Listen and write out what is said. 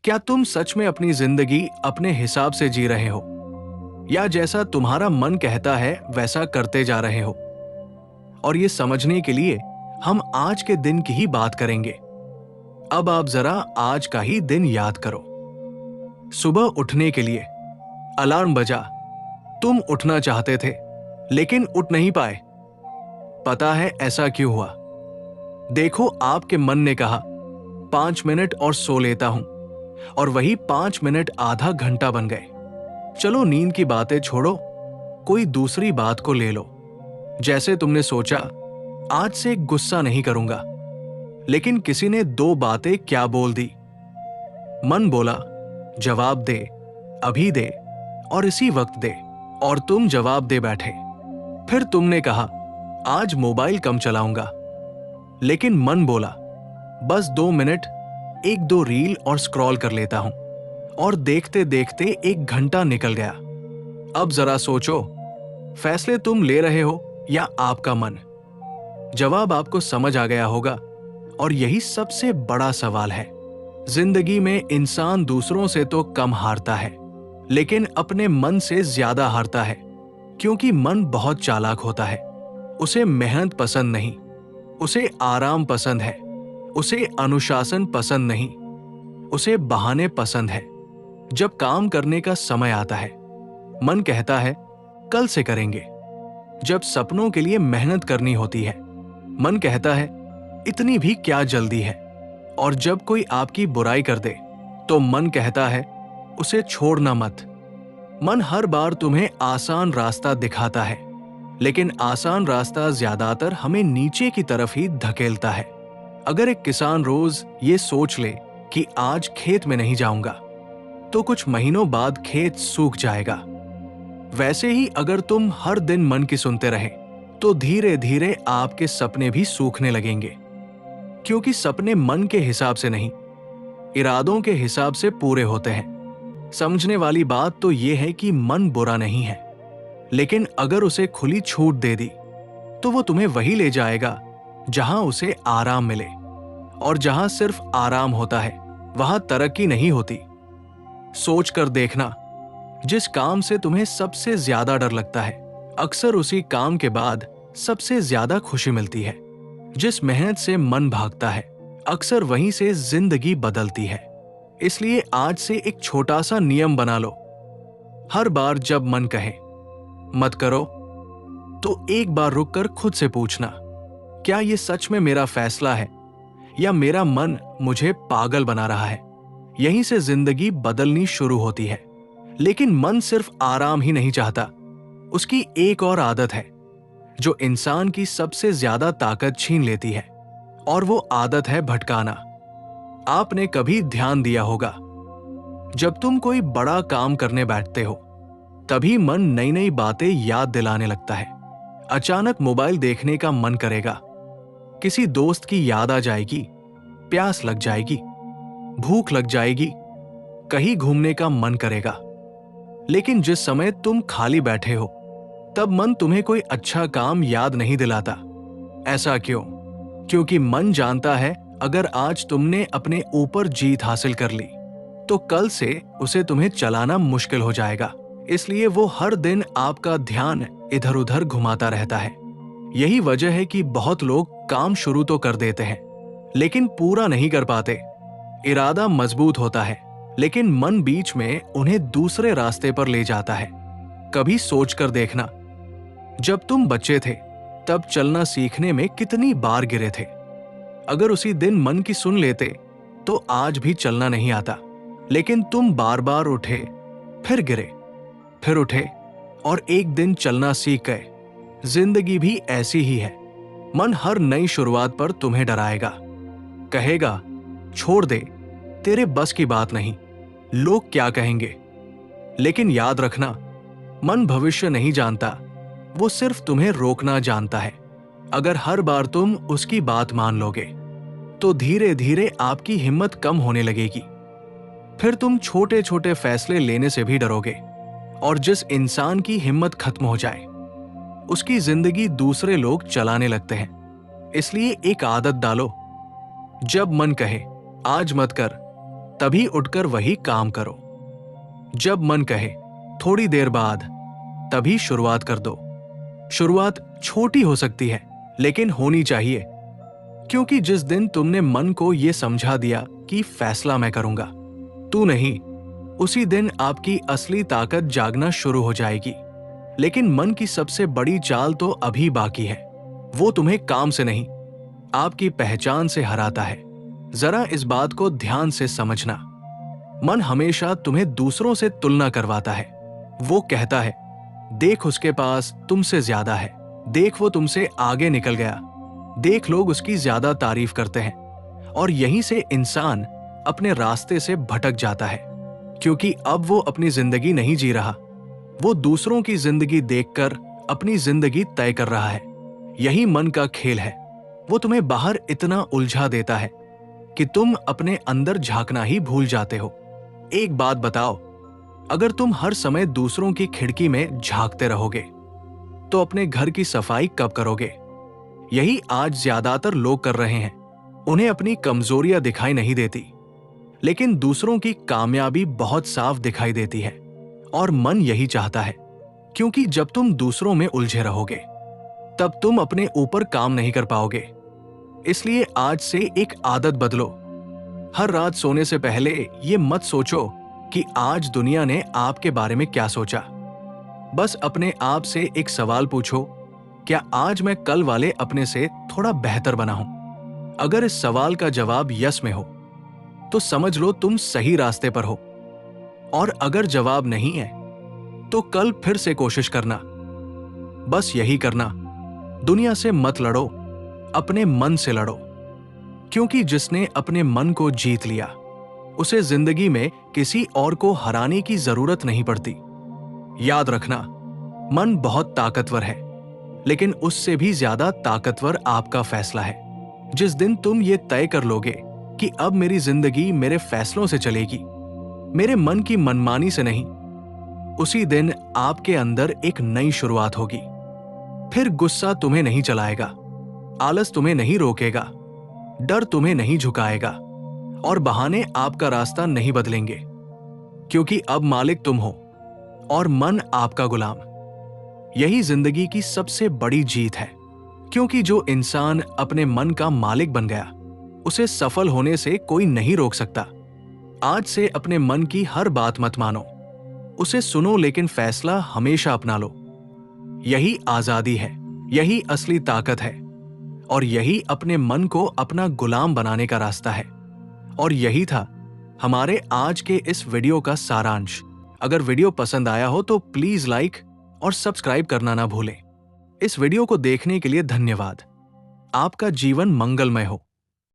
क्या तुम सच में अपनी जिंदगी अपने हिसाब से जी रहे हो, या जैसा तुम्हारा मन कहता है वैसा करते जा रहे हो? और ये समझने के लिए हम आज के दिन की ही बात करेंगे। अब आप जरा आज का ही दिन याद करो। सुबह उठने के लिए अलार्म बजा। तुम उठना चाहते थे लेकिन उठ नहीं पाए। पता है ऐसा क्यों हुआ? देखो, आपके मन ने कहा 5 मिनट और सो लेता हूं, और वही 5 मिनट आधा घंटा बन गए। चलो नींद की बातें छोड़ो, कोई दूसरी बात को ले लो। जैसे तुमने सोचा आज से गुस्सा नहीं करूंगा, लेकिन किसी ने 2 बातें क्या बोल दी। मन बोला जवाब दे, अभी दे और इसी वक्त दे, और तुम जवाब दे बैठे। फिर तुमने कहा आज मोबाइल कम चलाऊंगा, लेकिन मन बोला बस 2 मिनट 1-2 रील और स्क्रॉल कर लेता हूं, और देखते देखते 1 घंटा निकल गया। अब जरा सोचो, फैसले तुम ले रहे हो या आपका मन? जवाब आपको समझ आ गया होगा, और यही सबसे बड़ा सवाल है। जिंदगी में इंसान दूसरों से तो कम हारता है, लेकिन अपने मन से ज्यादा हारता है, क्योंकि मन बहुत चालाक होता है। उसे मेहनत पसंद नहीं, उसे आराम पसंद है, उसे अनुशासन पसंद नहीं, उसे बहाने पसंद है। जब काम करने का समय आता है, मन कहता है कल से करेंगे। जब सपनों के लिए मेहनत करनी होती है, मन कहता है इतनी भी क्या जल्दी है। और जब कोई आपकी बुराई कर दे, तो मन कहता है उसे छोड़ना मत। मन हर बार तुम्हें आसान रास्ता दिखाता है, लेकिन आसान रास्ता ज्यादातर हमें नीचे की तरफ ही धकेलता है। अगर एक किसान रोज ये सोच ले कि आज खेत में नहीं जाऊंगा, तो कुछ महीनों बाद खेत सूख जाएगा। वैसे ही अगर तुम हर दिन मन की सुनते रहे, तो धीरे धीरे आपके सपने भी सूखने लगेंगे, क्योंकि सपने मन के हिसाब से नहीं, इरादों के हिसाब से पूरे होते हैं। समझने वाली बात तो यह है कि मन बुरा नहीं है, लेकिन अगर उसे खुली छूट दे दी, तो वो तुम्हें वही ले जाएगा जहां उसे आराम मिले। और जहां सिर्फ आराम होता है, वहां तरक्की नहीं होती। सोच कर देखना, जिस काम से तुम्हें सबसे ज्यादा डर लगता है, अक्सर उसी काम के बाद सबसे ज्यादा खुशी मिलती है। जिस मेहनत से मन भागता है, अक्सर वहीं से जिंदगी बदलती है। इसलिए आज से एक छोटा सा नियम बना लो। हर बार जब मन कहे मत करो, तो एक बार रुककर खुद से पूछना, क्या ये सच में मेरा फैसला है, या मेरा मन मुझे पागल बना रहा है? यहीं से जिंदगी बदलनी शुरू होती है। लेकिन मन सिर्फ आराम ही नहीं चाहता, उसकी एक और आदत है जो इंसान की सबसे ज्यादा ताकत छीन लेती है, और वो आदत है भटकाना। आपने कभी ध्यान दिया होगा, जब तुम कोई बड़ा काम करने बैठते हो, तभी मन नई नई बातें याद दिलाने लगता है। अचानक मोबाइल देखने का मन करेगा, किसी दोस्त की याद आ जाएगी, प्यास लग जाएगी, भूख लग जाएगी, कहीं घूमने का मन करेगा। लेकिन जिस समय तुम खाली बैठे हो, तब मन तुम्हें कोई अच्छा काम याद नहीं दिलाता। ऐसा क्यों? क्योंकि मन जानता है अगर आज तुमने अपने ऊपर जीत हासिल कर ली, तो कल से उसे तुम्हें चलाना मुश्किल हो जाएगा। इसलिए वो हर दिन आपका ध्यान इधर उधर घुमाता रहता है। यही वजह है कि बहुत लोग काम शुरू तो कर देते हैं, लेकिन पूरा नहीं कर पाते। इरादा मजबूत होता है, लेकिन मन बीच में उन्हें दूसरे रास्ते पर ले जाता है। कभी सोच कर देखना, जब तुम बच्चे थे, तब चलना सीखने में कितनी बार गिरे थे। अगर उसी दिन मन की सुन लेते, तो आज भी चलना नहीं आता। लेकिन तुम बार बार उठे, फिर गिरे, फिर उठे, और एक दिन चलना सीख गए। जिंदगी भी ऐसी ही है। मन हर नई शुरुआत पर तुम्हें डराएगा, कहेगा छोड़ दे, तेरे बस की बात नहीं, लोग क्या कहेंगे। लेकिन याद रखना, मन भविष्य नहीं जानता, वो सिर्फ तुम्हें रोकना जानता है। अगर हर बार तुम उसकी बात मान लोगे, तो धीरे धीरे आपकी हिम्मत कम होने लगेगी। फिर तुम छोटे छोटे फैसले लेने से भी डरोगे, और जिस इंसान की हिम्मत खत्म हो जाए, उसकी जिंदगी दूसरे लोग चलाने लगते हैं। इसलिए एक आदत डालो, जब मन कहे आज मत कर, तभी उठकर वही काम करो। जब मन कहे थोड़ी देर बाद, तभी शुरुआत कर दो। शुरुआत छोटी हो सकती है, लेकिन होनी चाहिए, क्योंकि जिस दिन तुमने मन को यह समझा दिया कि फैसला मैं करूंगा, तू नहीं, उसी दिन आपकी असली ताकत जागना शुरू हो जाएगी। लेकिन मन की सबसे बड़ी चाल तो अभी बाकी है। वो तुम्हें काम से नहीं, आपकी पहचान से हराता है। जरा इस बात को ध्यान से समझना। मन हमेशा तुम्हें दूसरों से तुलना करवाता है। वो कहता है, देख उसके पास तुमसे ज्यादा है, देख वो तुमसे आगे निकल गया, देख लोग उसकी ज्यादा तारीफ करते हैं। और यहीं से इंसान अपने रास्ते से भटक जाता है, क्योंकि अब वो अपनी जिंदगी नहीं जी रहा, वो दूसरों की जिंदगी देखकर अपनी जिंदगी तय कर रहा है। यही मन का खेल है। वो तुम्हें बाहर इतना उलझा देता है कि तुम अपने अंदर झांकना ही भूल जाते हो। एक बात बताओ, अगर तुम हर समय दूसरों की खिड़की में झांकते रहोगे, तो अपने घर की सफाई कब करोगे? यही आज ज्यादातर लोग कर रहे हैं। उन्हें अपनी कमजोरियां दिखाई नहीं देती, लेकिन दूसरों की कामयाबी बहुत साफ दिखाई देती है। और मन यही चाहता है, क्योंकि जब तुम दूसरों में उलझे रहोगे, तब तुम अपने ऊपर काम नहीं कर पाओगे। इसलिए आज से एक आदत बदलो। हर रात सोने से पहले ये मत सोचो कि आज दुनिया ने आपके बारे में क्या सोचा। बस अपने आप से एक सवाल पूछो, क्या आज मैं कल वाले अपने से थोड़ा बेहतर बना हूं? अगर इस सवाल का जवाब यस में हो, तो समझ लो तुम सही रास्ते पर हो। और अगर जवाब नहीं है, तो कल फिर से कोशिश करना। बस यही करना। दुनिया से मत लड़ो, अपने मन से लड़ो, क्योंकि जिसने अपने मन को जीत लिया, उसे जिंदगी में किसी और को हराने की जरूरत नहीं पड़ती। याद रखना, मन बहुत ताकतवर है, लेकिन उससे भी ज्यादा ताकतवर आपका फैसला है। जिस दिन तुम ये तय कर लोगे कि अब मेरी जिंदगी मेरे फैसलों से चलेगी, मेरे मन की मनमानी से नहीं, उसी दिन आपके अंदर एक नई शुरुआत होगी। फिर गुस्सा तुम्हें नहीं चलाएगा, आलस तुम्हें नहीं रोकेगा, डर तुम्हें नहीं झुकाएगा, और बहाने आपका रास्ता नहीं बदलेंगे, क्योंकि अब मालिक तुम हो और मन आपका गुलाम। यही जिंदगी की सबसे बड़ी जीत है, क्योंकि जो इंसान अपने मन का मालिक बन गया, उसे सफल होने से कोई नहीं रोक सकता। आज से अपने मन की हर बात मत मानो, उसे सुनो, लेकिन फैसला हमेशा अपना लो। यही आजादी है, यही असली ताकत है, और यही अपने मन को अपना गुलाम बनाने का रास्ता है। और यही था हमारे आज के इस वीडियो का सारांश। अगर वीडियो पसंद आया हो तो प्लीज लाइक और सब्सक्राइब करना ना भूलें। इस वीडियो को देखने के लिए धन्यवाद। आपका जीवन मंगलमय हो।